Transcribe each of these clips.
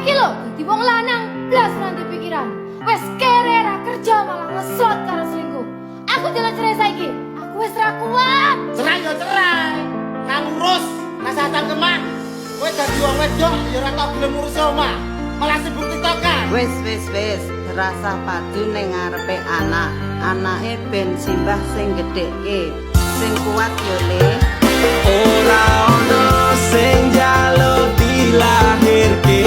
iki lho dadi wong lanang blas nanti pikiran. Wes kere ra kerja malah ngeslot karo selingkuh. Aku jalan cerai saiki. Aku wis ra kuat. Cerai yo cerai. Nang urus rasa tangkeman. Kowe dadi wong wedok ya ora tau gelem ngurus omah. Malah sibuk tiktokan. Wis rasa padu ning ngarepe anak. Anake ben simbah sing gedheke. Sing kuat yo le. Ora ono sing njaluk dilahirke.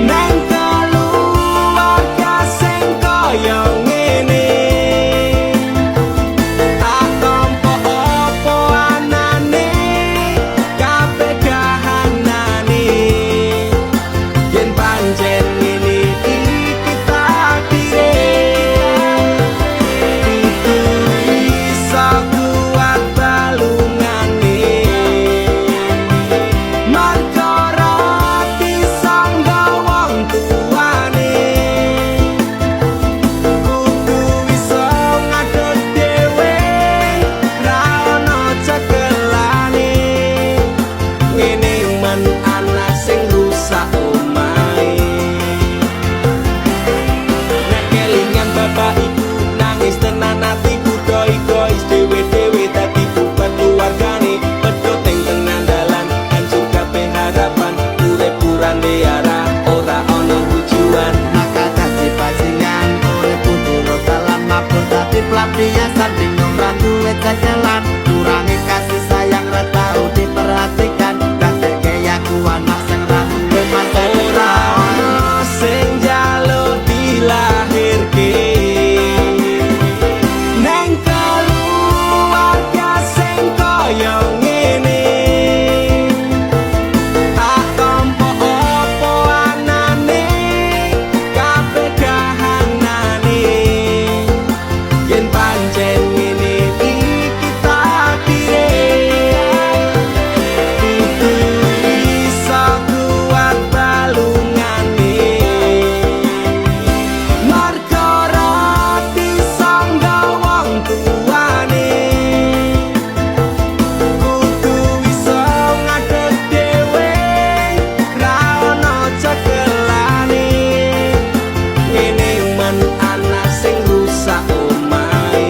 Nang keluarga sing kaya ngene. Tak tampa apa anane, kabeh kahanane. Yen pancen ngene iki takdire. Kudu iso kuat balungane. Marga rati sangga wong tuane. Kudu iso ngadeg dhewe, ra ono cekelane. Ngene men anak sing rusak omahe. Nek kelingan bapak ibu nangis tenan atiku doi-dois dhewe-dhewe dadi beban keluargane. Pedhot ing tengah dalan hancur kabeh harapan. Urip urane arah ora ono tujuan. Nakal dadi bajingan, urip turut dalam mabur dadi pelampiasan. Bingung ra duwe jalan, kurangi kasih sayang ra tau diperhatikan. Dadeke aku anak sing ra duwe masa Ora ono sing njaluk dilahirke. Nang keluarga sing kaya ngene. Tak tampa apa anane, kabeh kahanane. Yen pancen ngene iki takdire. Kudu iso kuat balungane. Marga rati sangga wong tuane. Kudu iso ngadeg dhewe, ra ono cekelane. Ngene men anak sing rusak omahe.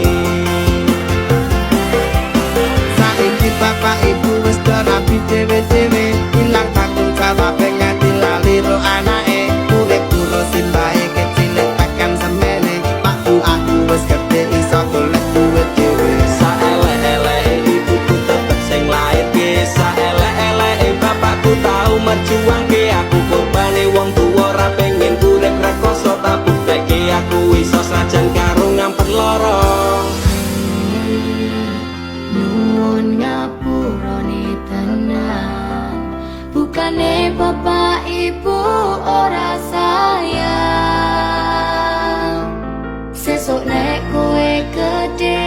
saiki bapak ibu wis rapi dhewe-dhewe. Ilang tanggung jawab nganti lali ro anake. Urip terus simbahe kecilik tekan semene. Pakku aku wis gedhe iso golek duit dhewe. Saelek-eleke ibuku tetep sing lairke. Saelek-eleke bapakku tau merjuangke. Aku korbane wong tuwa ra pengen urip rekoso. Tak bukteke aku iso sajan karo ngampet lara. Nuwun ngapurane tenan. Bukane bapak ibu ora sayang. Sesuk nek kowe gede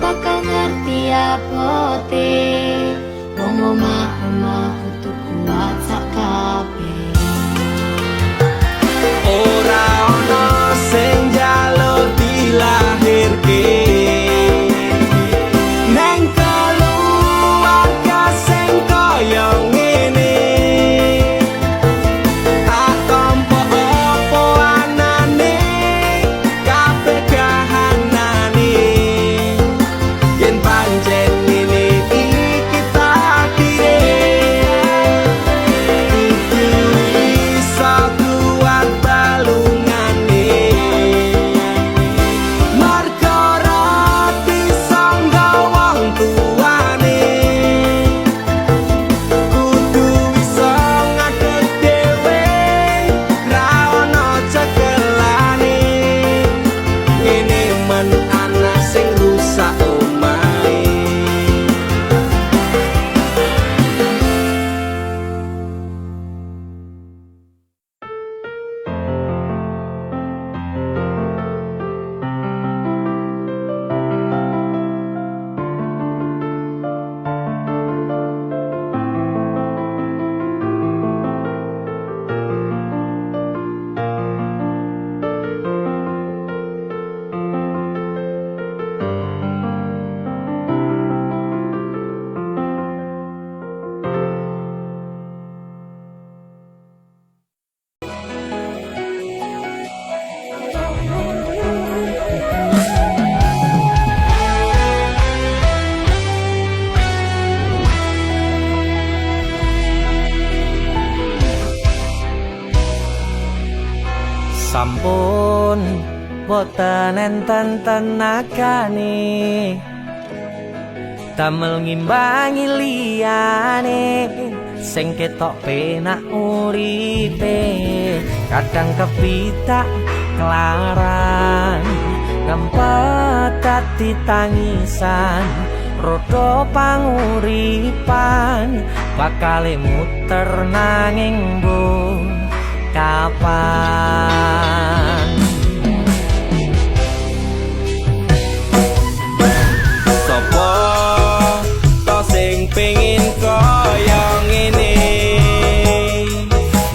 bakal ngerti apote. Wong omah-omah kudu kuat sak kabeh. Ora ono sing njaluk dilahirke. Nang keluarga sing kaya ngene. Tak tampa apa anane, kabeh kahanane. Yen pancen ngene iki sampun boten enten tenagane damel ngimbangi liyane sing ketok penak uripe kadang kepitak kelaran ngempet dadi tangisan rodo panguripan bakale muter nanging mbuh kapan Sopo to sing pengin kaya ngene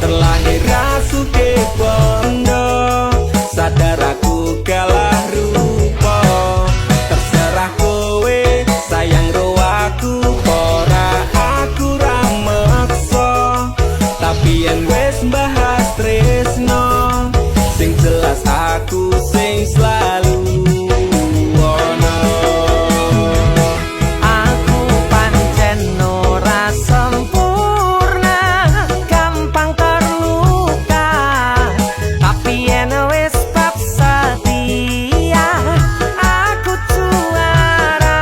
terlahir rasuke bondo sadar aku kalah rupa terserah kowe sayang ro aku ora aku ra meksa tapi yen wis bahas tresno sing jelas aku sing selalu ono aku pancen ora sempurna gampang terluka tapi yen wis bab setia aku juara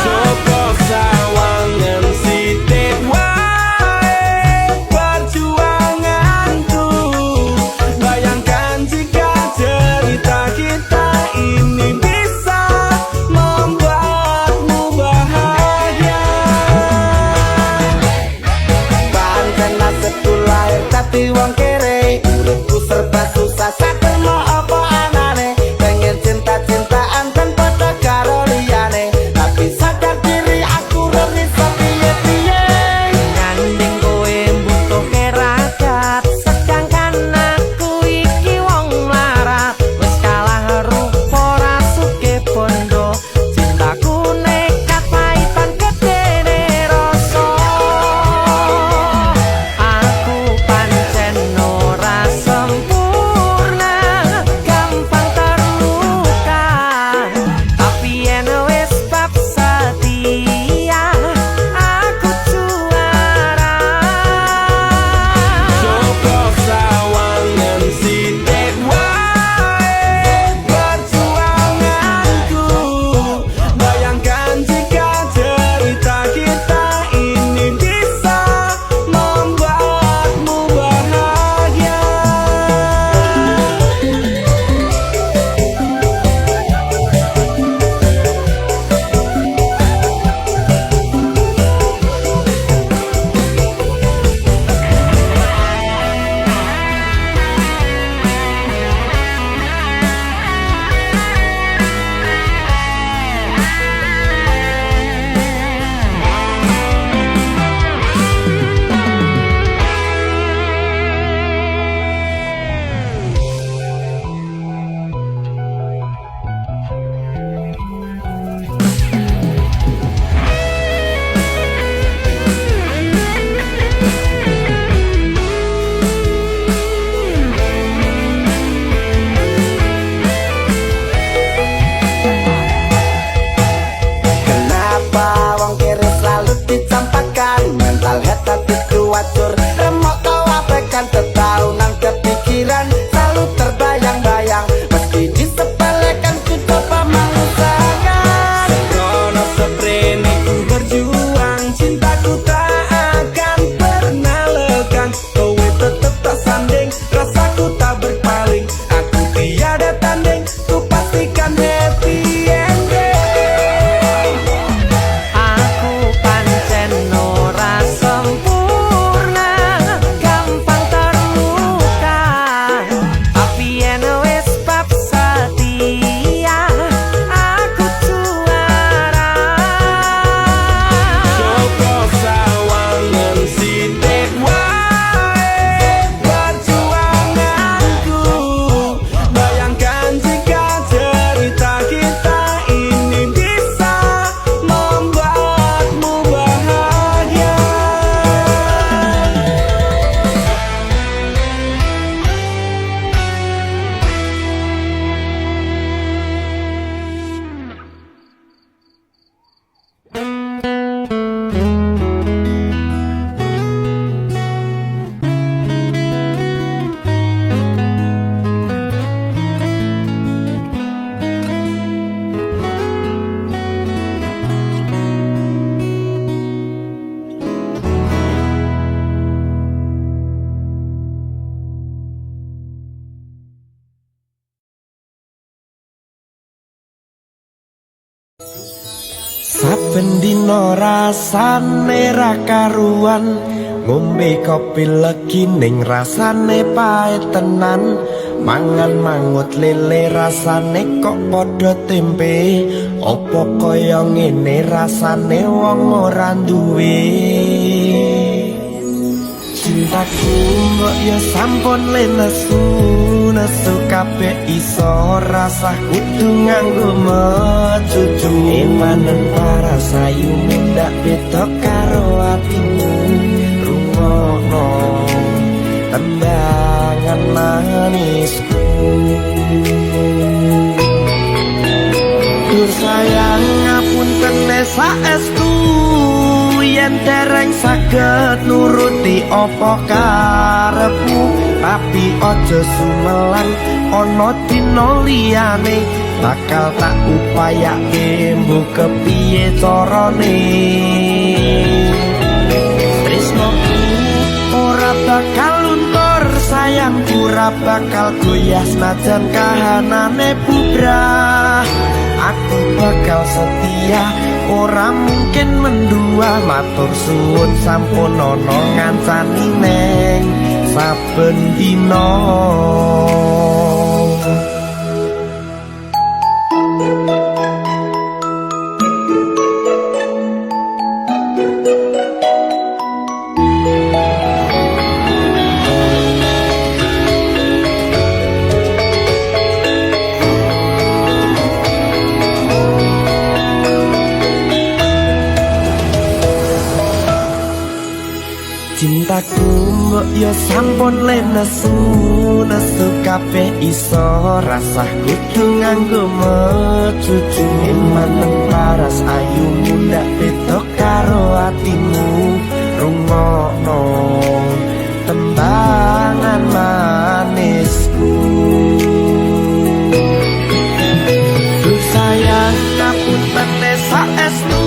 Joko sawangan sithik wae perjuanganku bayangkan jika cerita kita ini bisa membuatmu bahagia Pancen nasibku lahir dadi wong kere uripku serba susah sakno apa anane pengen cinta-cintaan tanpa karo liyane tapi sadar diri aku ora iso piye-piye Nganding kowe butuh keragat sedangkan aku iki wong larat wis kalah rupa rasuke bondo cintaku nekat paitan gedene rasa aku pancen ora sempurna gampang terluka tapi yen wis bab setia aku juara Joko sawangan sithik wae perjuanganku bayangkan jika cerita kita ini bisa membuatmu bahagia Kenapa wong kere selalu dicampakkan mental head tapi kuatur remok kau abaikan tetaunan kepikiran selalu terbayang-bayang meski disepelekan ku coba mengusahakan Krono seprene ku berjuang cintaku tak akan pernah lekang kowe tetep tak sanding rasaku tak berpaling aku tiada tanding ku pastikan happy ending aku pancen ora sempurna gampang terluka Dino rasane ra karuan, ngombe kopi legi ning rasane pahit tenan. Mangan mangut lele rasane kok padha tempe, opo kaya ngene rasane wong ora duwe. Cintaku mbok ya sampun lenesu, nesu kabeh iso rasah kudu nganggo mecucu. Emanen para sayu ndak beda karo atimu, rungokno tembangan manisku. Dur sayang ngapunten saestu, yen dereng saged nuruti apa karepmu, tapi aja sumelang ana dina liyane, bakal tak upayake mbok kepiye carane. Tresnoku ora bakal luntur, sayangku ora bakal goyah senajan kahanane bubrah. Aku bakal setia, ora mungkin mendua. Matur suwun sampun ana ngancani neng saben dina. Cintaku mbok ya sampun lenesu, nesu kabeh iso rasah kudu nganggo mecucu. Emanen paras ayumu ndak beda karo atimu, rungokno tembangan manisku. Duh sayang ngapunten saestu,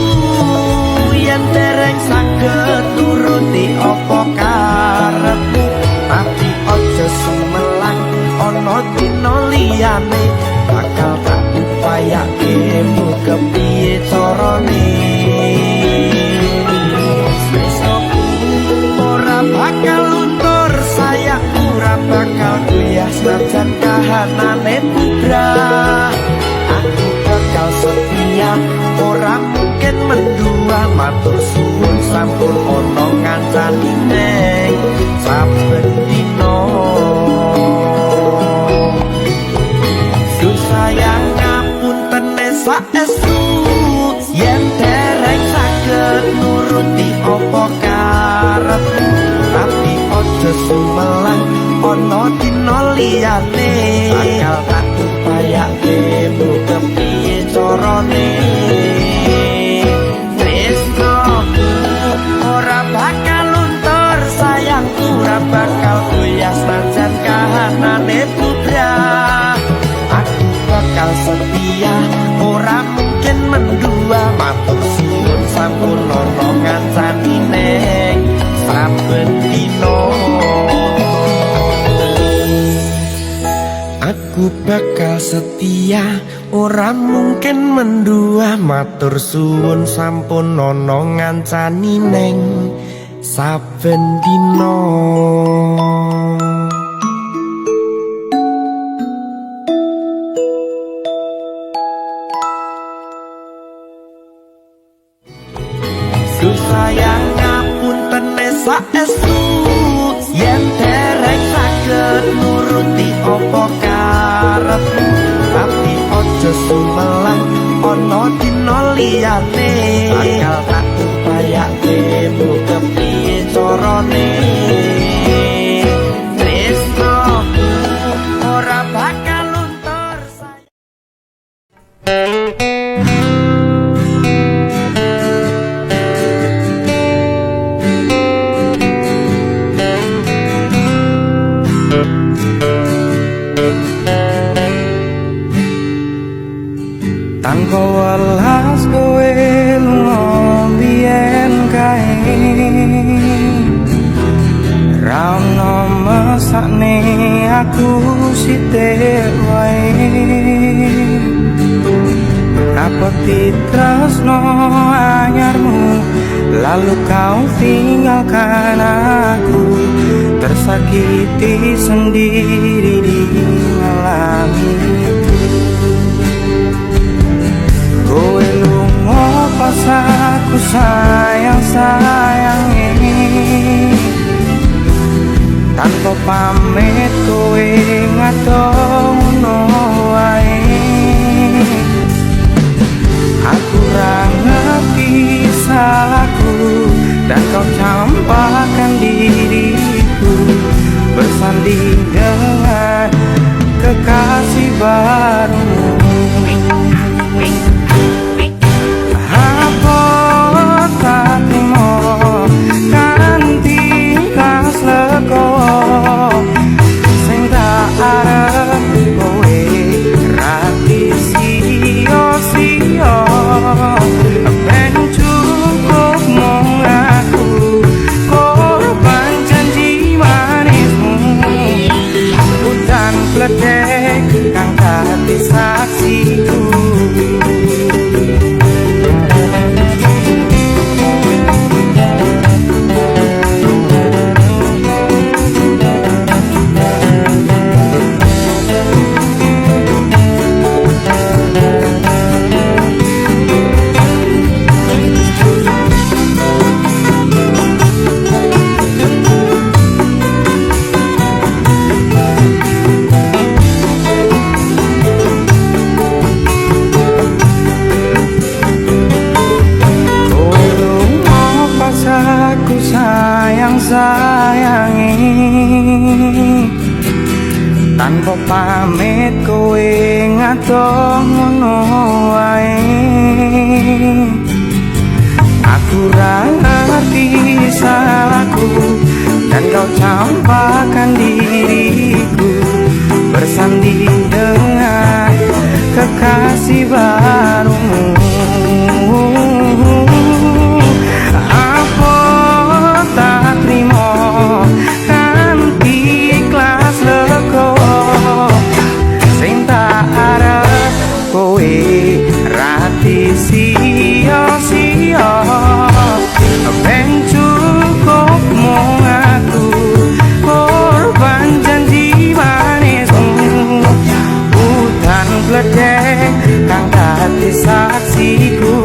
yen dereng saged nuruti apa karepmu, tapi aja sumelang ana dina liyane, bakal tak upayake mbok kepiye carane. Tresnoku ora bakal luntur, sayangku ora bakal goyah senajan kahanane bubrah. Aku bakal setia, ora mungkin mendua. Matur suwun sampun ana ngancani neng saben dina. Duh sayang ngapunten saestu, yen dereng saged nuruti apa karepmu, tapi aja sumelang ana dina liyane, bakal tak upayake mbok kepiye carane. Tresnoku ora bakal luntur, sayangku ora bakal goyah senajan kahanane bubrah. Aku bakal setia, ora mungkin mendua. Matur suwun sampun ana ngancani neng saben dina. Aku bakal setia, ora mungkin mendua. Matur suwun sampun ana ngancani neng saben dina. Duh sayang ngapunten saestu, yen dereng saged nuruti apa karepmu, tapi aja sumelang ana dina liyane, bakal tak upayake mbok kepiye carane. Tresnoku ora bakal luntur, tanpa welas kowe lunga biyen kae, ra ono mesakne aku sithik wae. Apa tresno anyarmu Lalu kau tinggalkan aku, tersakiti sendiri di malam itu. Kowe lunga pas aku sayang-sayangi, tanpa pamit kowe ngadono wae. Aku ra ngerti salahku dan kau campakkan diriku bersanding dengan kekasih barumu. Apa tak terima kanthi kas lego sing tak arep kowe rati sia-sia. Ben cukup mung aku korban janji manismu, hutan pledek kang dadi saksiku. Sayangi, tanpa pamit kowe ngadono wae. Aku ra ngerti salahku dan kau campakkan diriku bersanding dengan kekasih barumu. Apa tak terima kanthi ikhlas lego sing tak arep kowe rati sia-sia. Ben cukup mung aku korban janji manismu, hutan pledek kang dadi saksiku.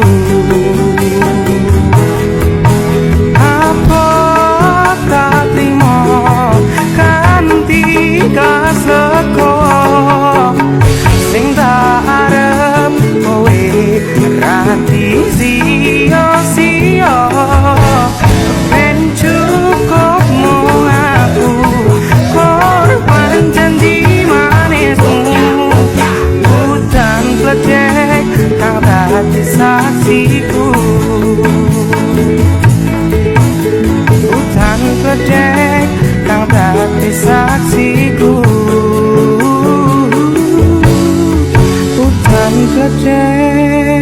Kas lego sing tak arep kowe rati sia-sia. Ben cukup mung aku korban janji manismu, hutan pledek kang dadi saksiku. Hutan pledek kang dadi saksiku. Hutan pledek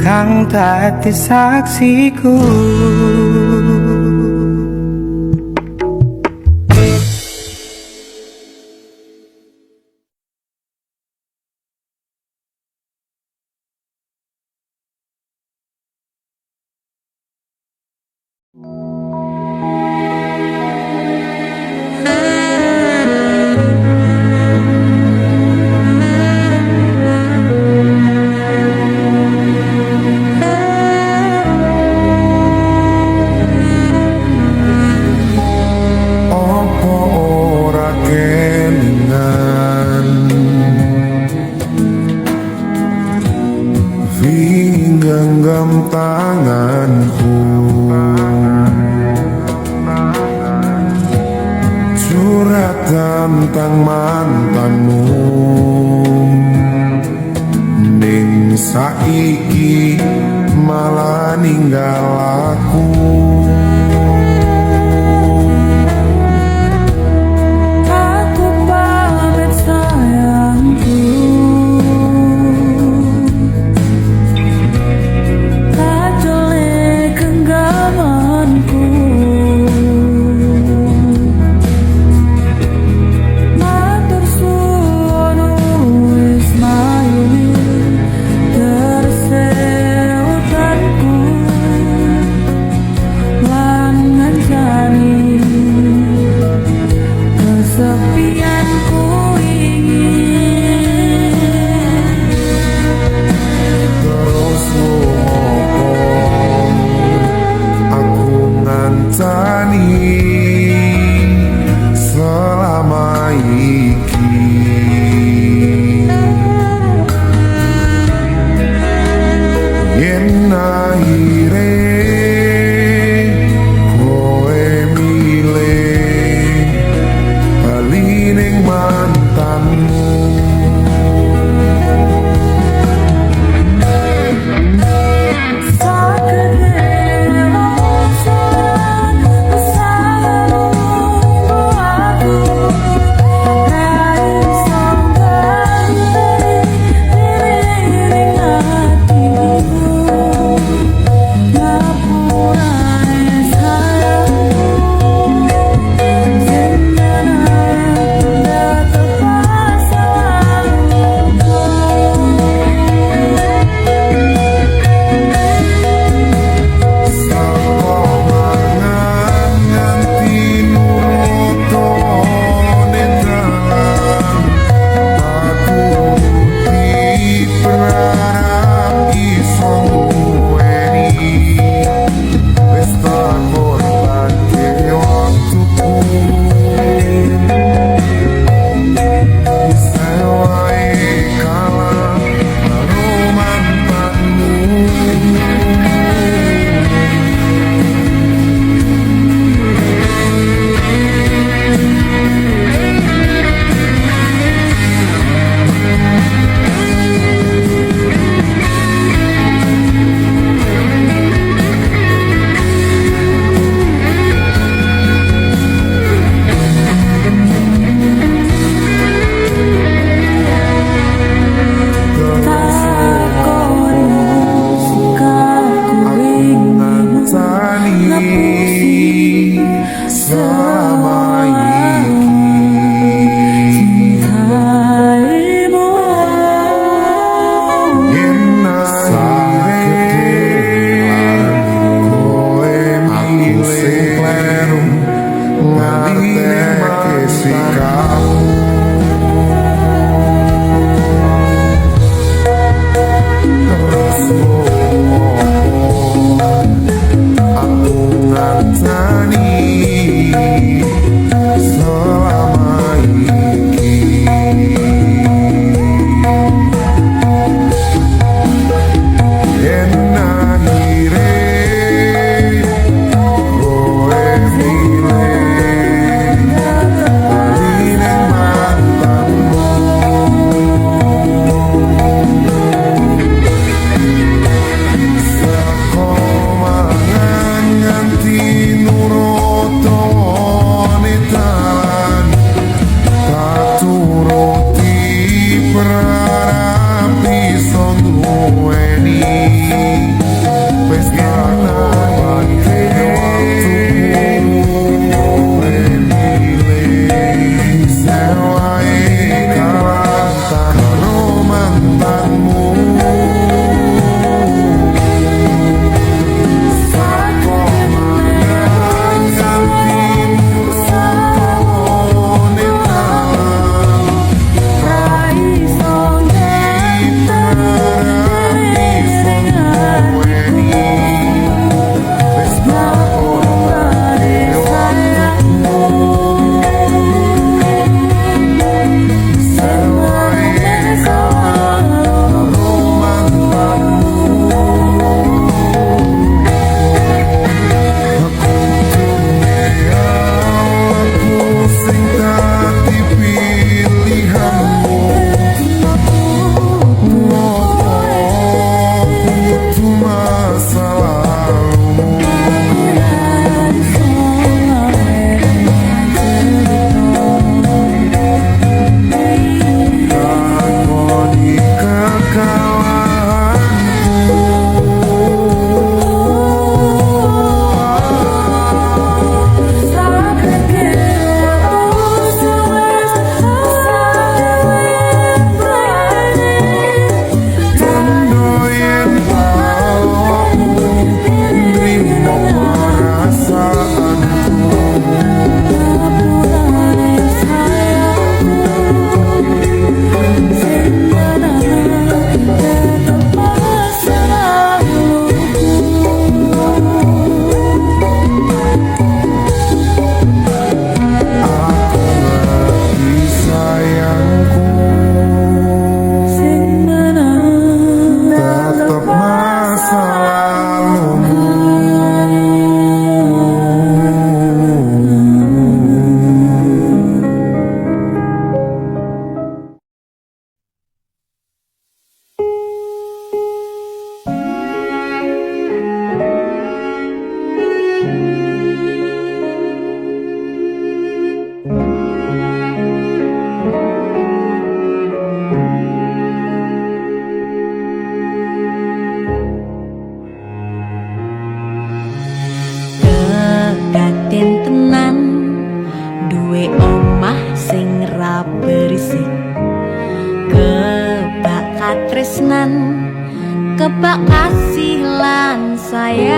kang dadi saksiku. Genggam tanganku, curhat tentang mantanmu, ning saiki malah ninggal aku. Tersewa yen akhire kowe milih bali ning mantanmu. masa lalumu. Kedaden tenan duwe omah sing ra berisik, kebak katresnan, kebak kasih lan sayang.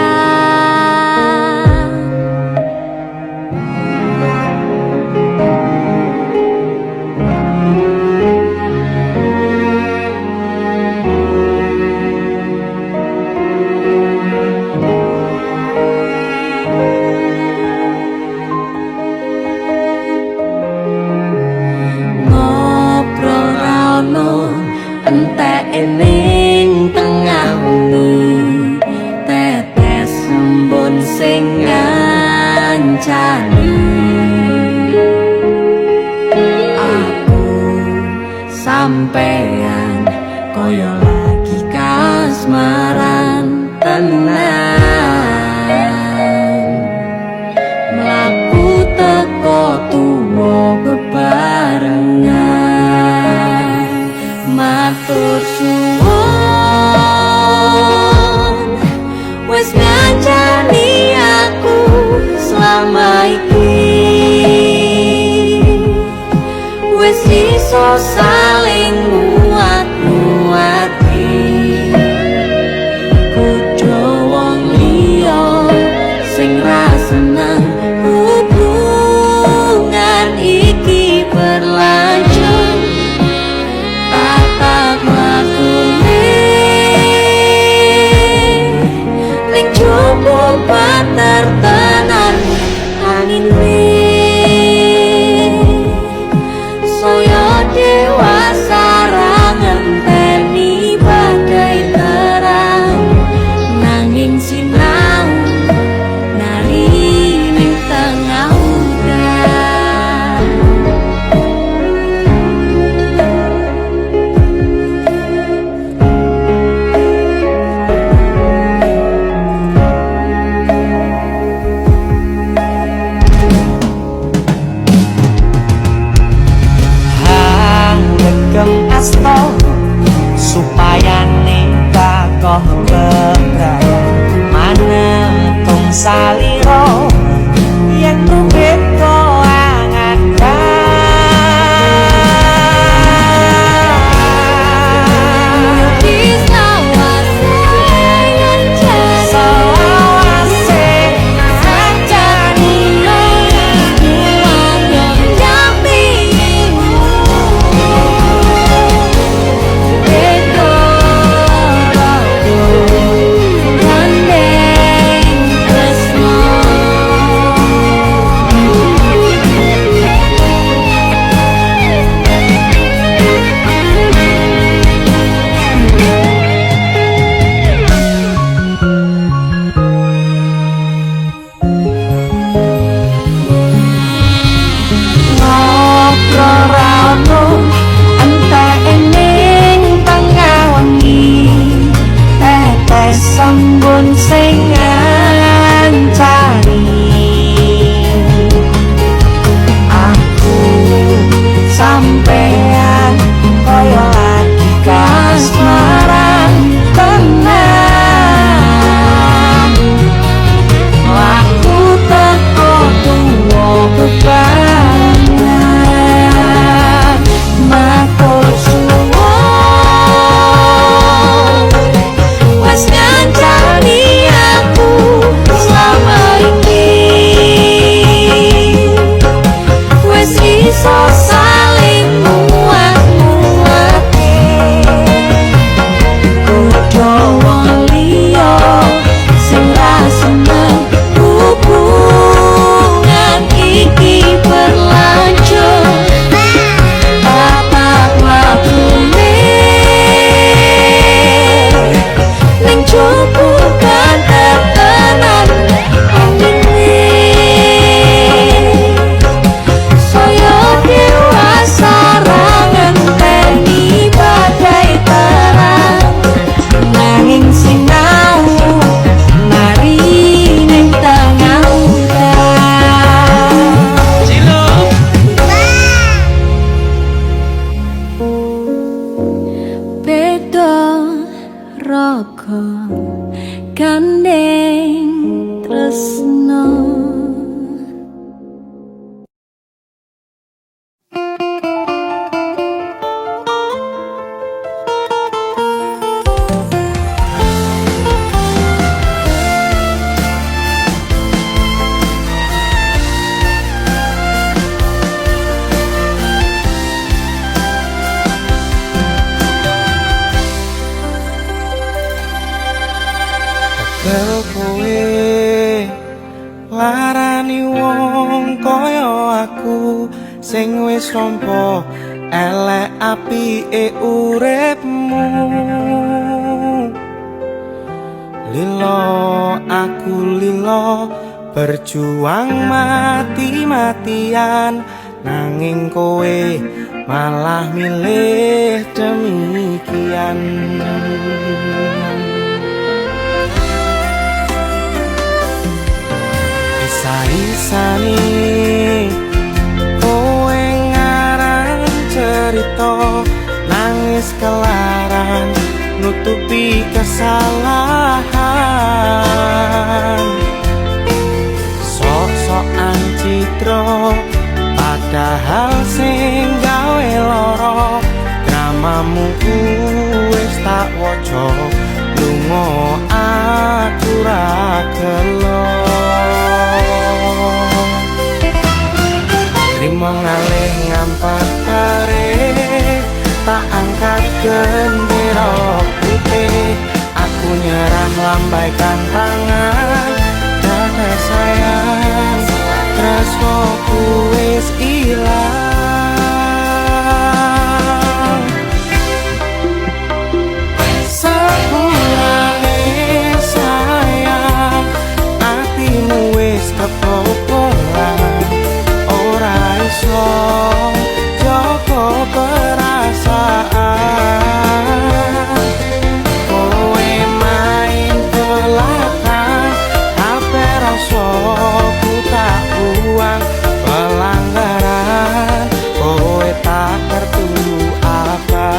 Ngobrol ra ono enteke ning tengah wengi, tetes embun sing ngancani. Aku sampean koyo lagi kasmaran tenan, mlaku teko tuwa bebarengan, matur suwun wis ngancani aku selama iki, wis iso saling nguat-nguati. Kudu wong liya sing ra seneng hubungan iki berlanjut, tatap lakune ning jupuk patertenan angin saya dewasa ra ngenteni badai terang, nanging sinau nari ning tengah udan. Gem asto supaya nikah koh kebrang manentung saliro yen rubet ko gandeng tresno. Kel kowe larani wong kaya aku sing wis nampa elek apike uripmu. Lilo aku lilo berjuang mati-matian, nanging kowe malah milih demikian. Isa-isane kowe ngarang cerita, nangis kelaran nutupi kesalahan. Sok-sokan citra padahal sing gawe lara, dramamu wis tak waca, lunga aku ra gelo. Trimo ngalih ngampat pare, tak angkat gendera putih. Aku nyerah lambaikan tangan, dada sayang, tresnoku wis ilang. Sepurane sayang, atimu wis kebobolan, ora iso jaga perasaan. Kowe main belakang, hape rasaku tak buang. Pelanggaran kowe tak kertu apa.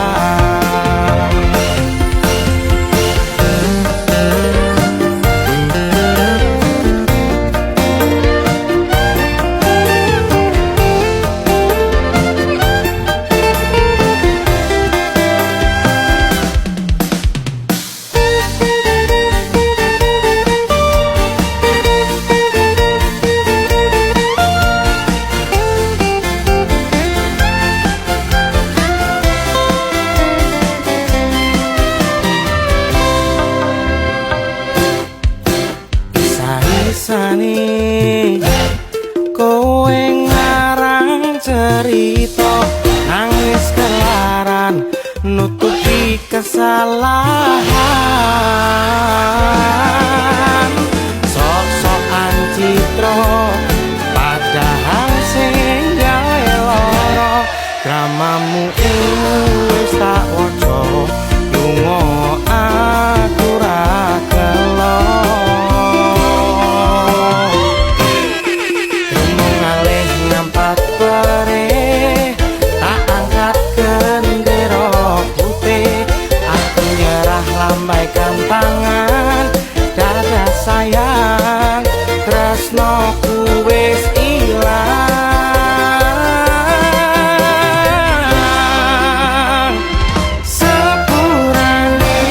Isane kowe ngarang cerita, nangis kelaran nutupi kesalahan. Sok-sokan citra padahal sing gawe lara, dramamu wis tak waca, lunga aku ra gelo. Lambaikan tangan, dada sayang, tresnoku wis ilang. Sepurane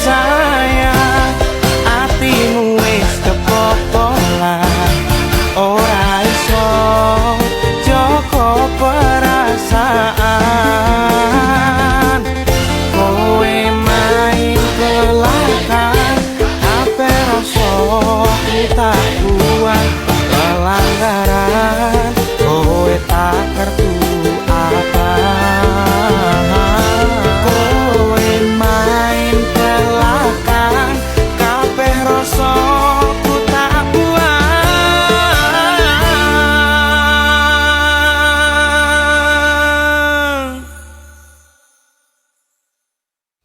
sayang, atimu wis kebobolan, ora iso jaga perasaan. Kowe belakang, hape rasaku tak buang. Pelanggaran kowe tak kertu apa. Kowe main belakang, kabeh rasaku tak buang.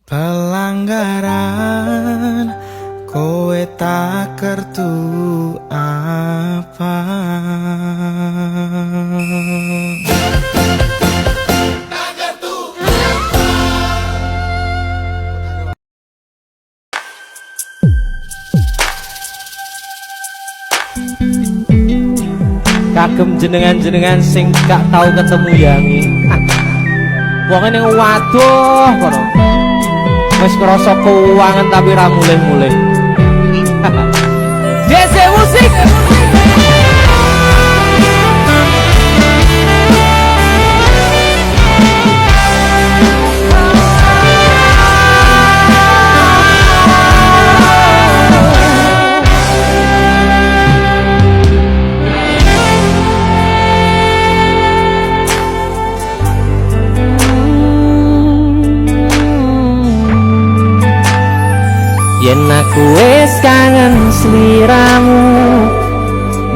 Pelanggaran kowe tak kertu apa. kagem jenengan-jenengan sing gak tau ketemu yangi. Wong ning waduh kono. Wis krasa keuangan tapi ra mulih-mulih. DC musik. Yen aku wis kangen sliramu,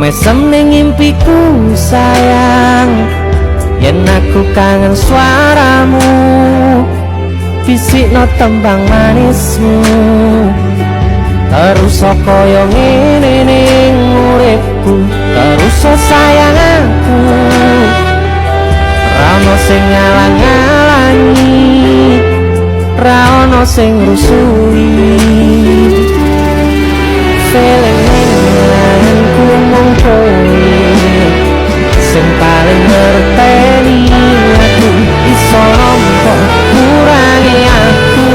mesem ning impiku sayang. Yen aku kangen suaramu, bisikno tembang manismu. Terus kaya ngene ning uripku, terus sayang aku. Ra ono sing ngalang-alangi, ra ono sing rusui. Feeling-ku mung kowe sing paling ngerteni aku. Iso nampa kurangi aku.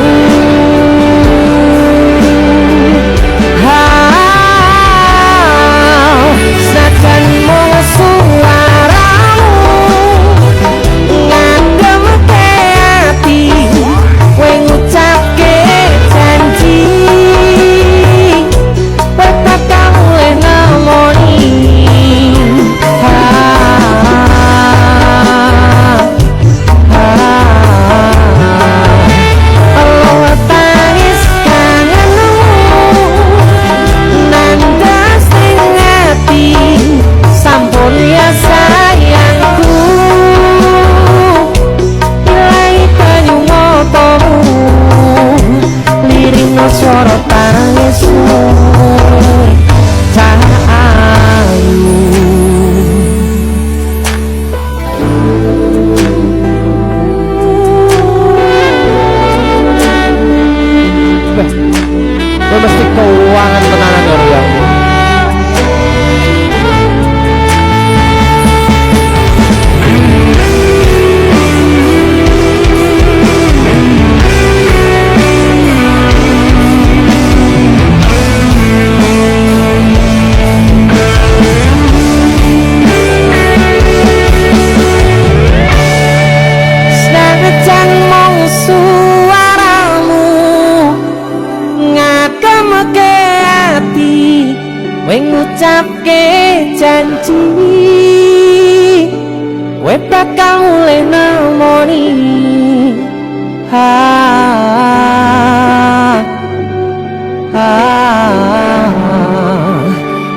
Senajan mung suaramu ngademke ati, kowe ngucapke janji bakal kowe nemoni. Allah tangis kangenmu nandas ning ati, sampun ya sayangku. Ilahi banyu matamu, lirino swara tangismu. Gue mesti keuangan tenanan dari yang senajan mung suaramu ngademke ati, kowe ngucapke janji kowe bakal mulih nemoni.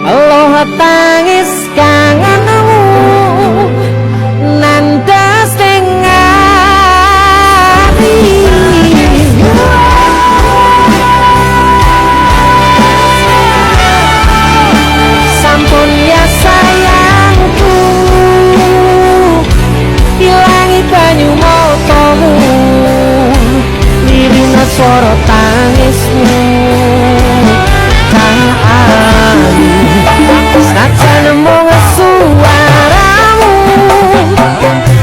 Allah tangis kangenmu nandas ning ati. Sampun ya sayangku, ilangi banyu matamu, lirina swara tangismu. Senajan mung suaramu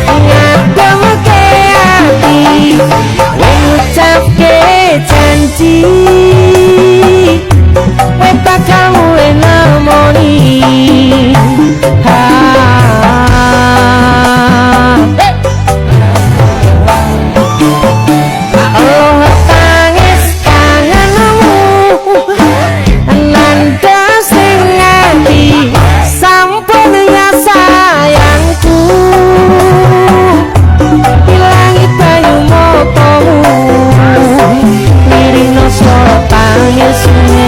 ngademke ati, kowe ngucapke janji kowe bakal mulih nemoni. Allah tangis kangenmu nandas ning ati, sampun ya sayangku. Ilangi banyu matamu, lirino swara tangismu.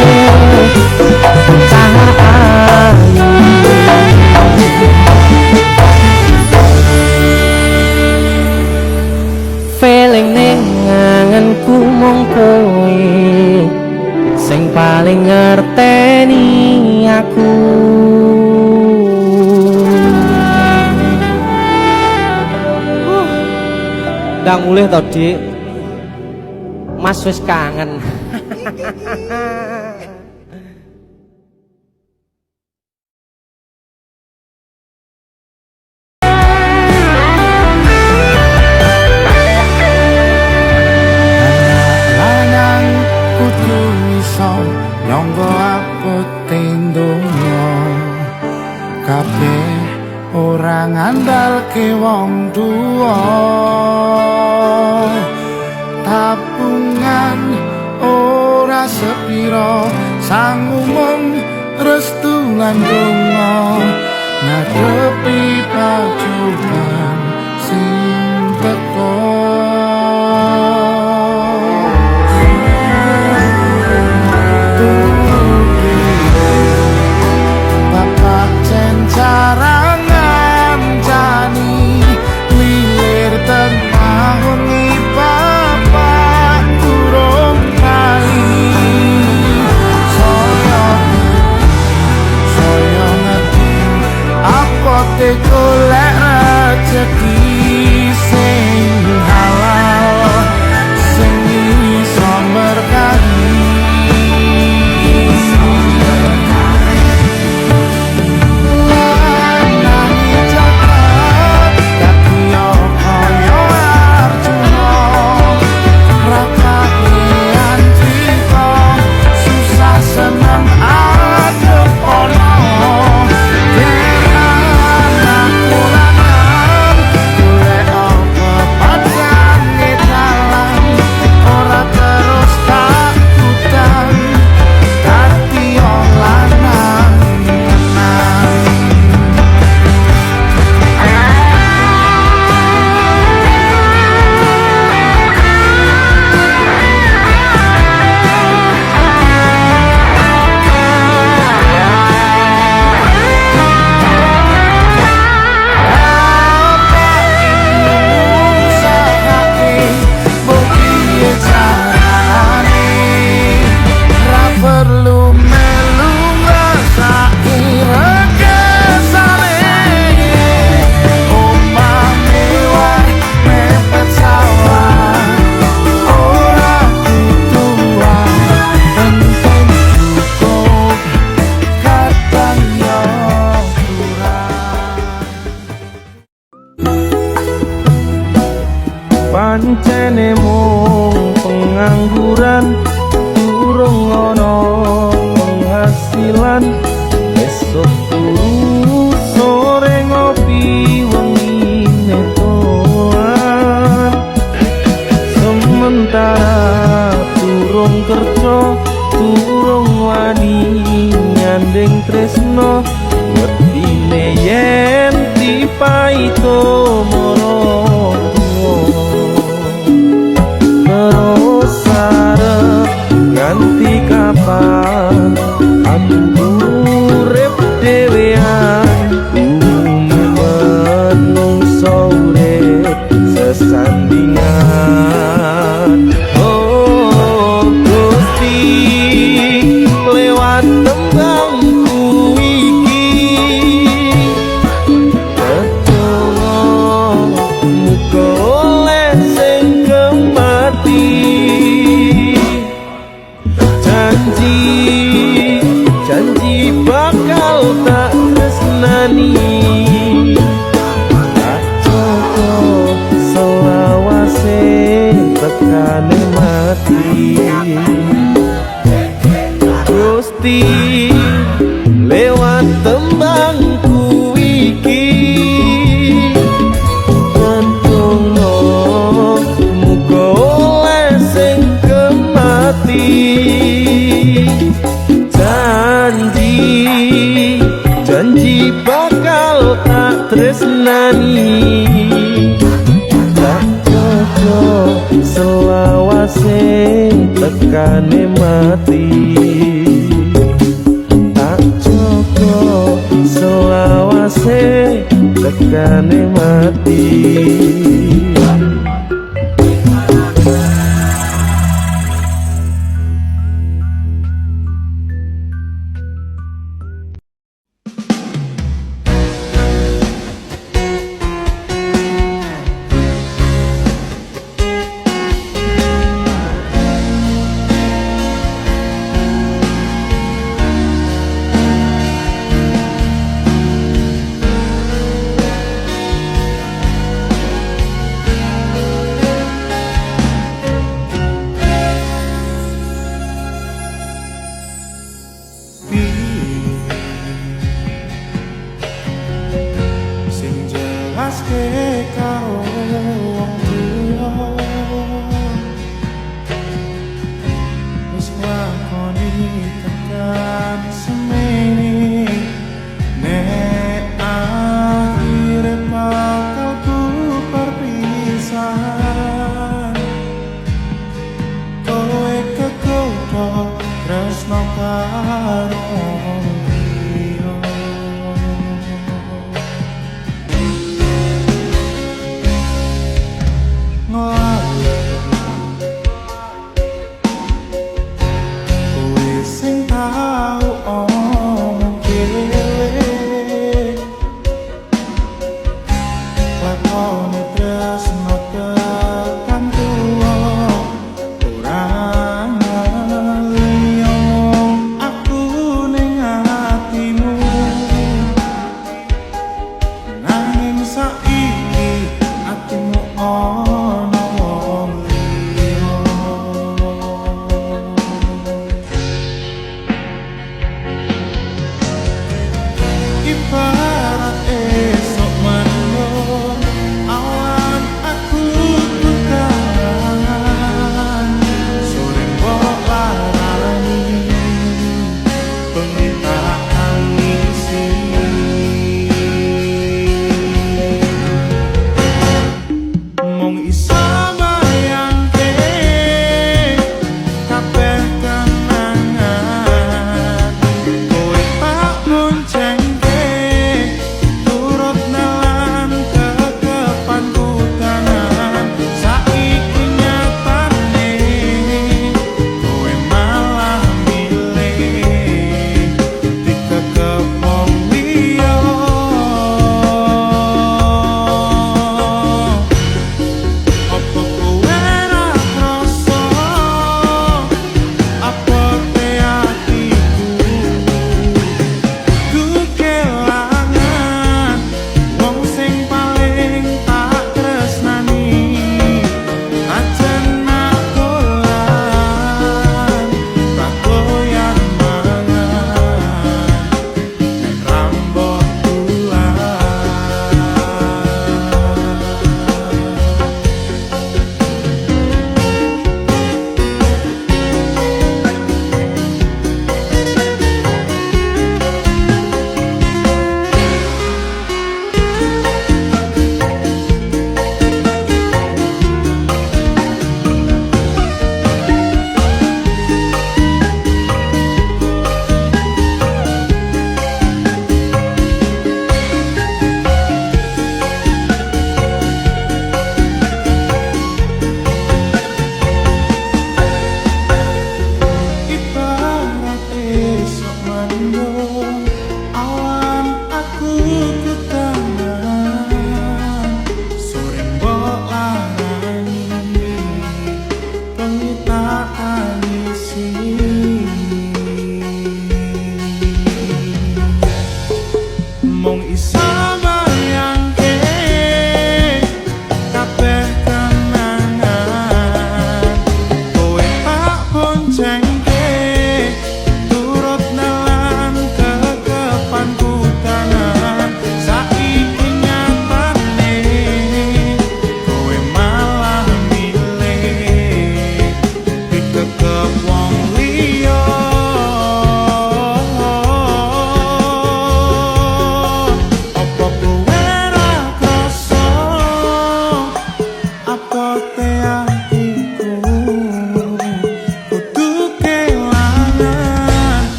Feeling ning angenku mung kowe sing paling ngerteni aku. Ndang mulih to, Dik. Mas wis kangen. ngandalke wong tuwa tabungan ora sepiro sang umum restu lan donga ngadepi pacobaan sing teko bapak cencara ngancani lilir tengah wengi bapak turun kali saya ngerti apa te golek rezeki sing halal sing iso berkahi senang ada ono kenangan pulangan boleh apa padane dalan ora terus takutan dadi lanang perlu melu ngrasake regesane omah mewah mepet sawah ora butuh penting cukup kadang yo kurang pancene mung pengangguran durung ono penghasilan esok turu sore ngopi wengi netoan sementara durung kerja durung wani nyanding tresno wedine yen dipaito moro terus arep nganti kapan aku urip dhewean menungso urip sesandingan oh Gusti lewat tembangku iki ketulung muga oleh sing kemati janji bakal tak tresnani tak cukup selawase tekane mati Gusti lewat tembangku iki tentuno muga oleh sing kemati janji bakal tak tresnani tak cocok selawase tekane mati tak cocok selawase tekane mati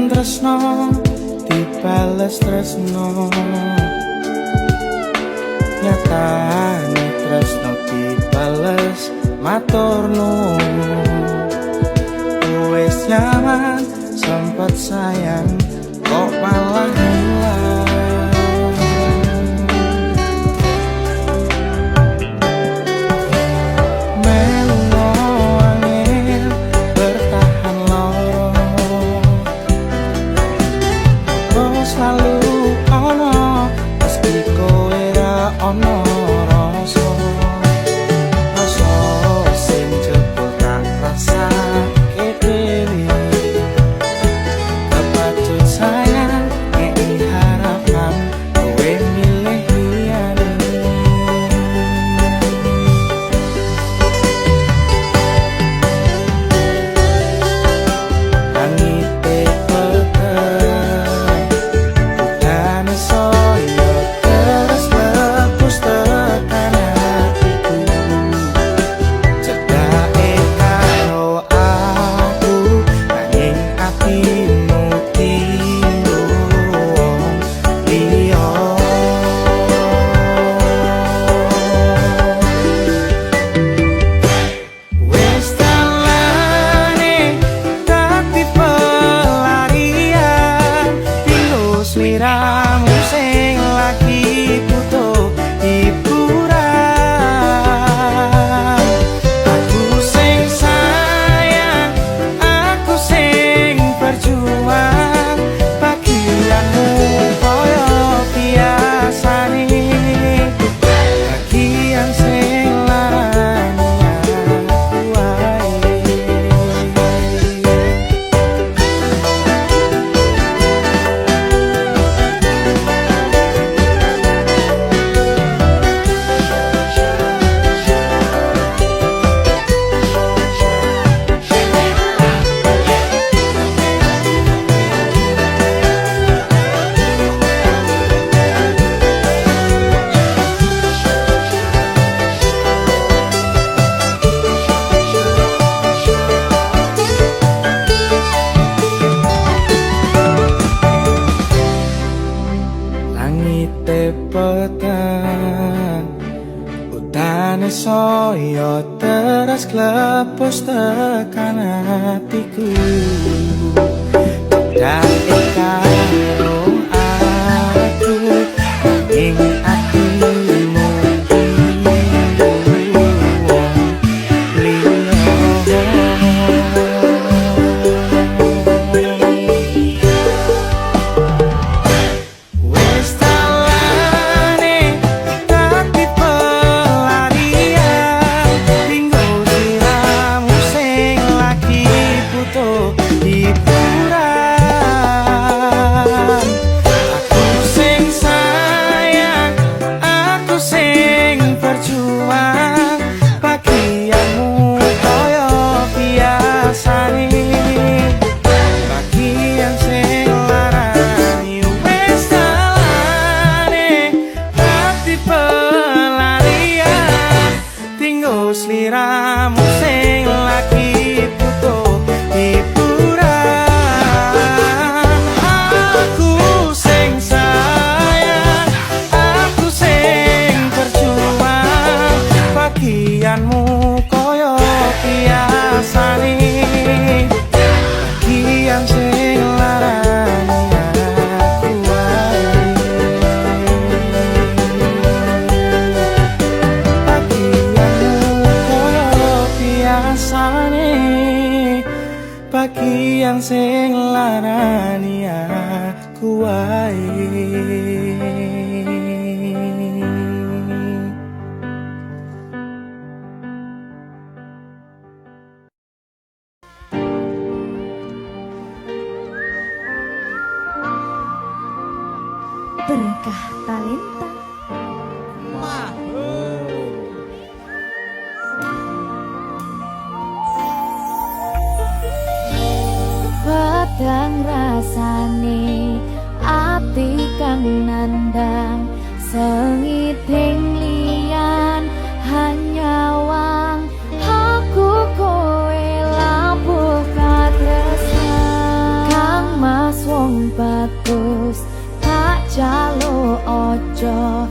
tresno dibales tresno, nyatane tresno dibales matur nuwun. Wis nyaman sempet sayang kok malah hilang. Selalu ono meski kowe ra ono rasa, rasa sing jebul tak rasa kediri. Kepacut sayang ngei harapan kowe milih liyane. Angite sliramu sing lagi butuh hiburan. Aku sing sayang, aku sing berjuang, bagianmu koyo biasane, bagian sing larani aku wae. Langite petang, udane soyo teras klepos tekan hatiku. Dari karo aku ing atimu sliramu sing lagi butuh hiburan. Aku sing sayang, aku sing berjuang, bagianmu koyo biasane, bagian sing larani aku wae. Bagian sing larani aku wae. Berkah talenta. Padang rasane ati kang nandang, sengiting liyan hanya wang aku kowe labuh katresnan kang mas status tak jalo ojo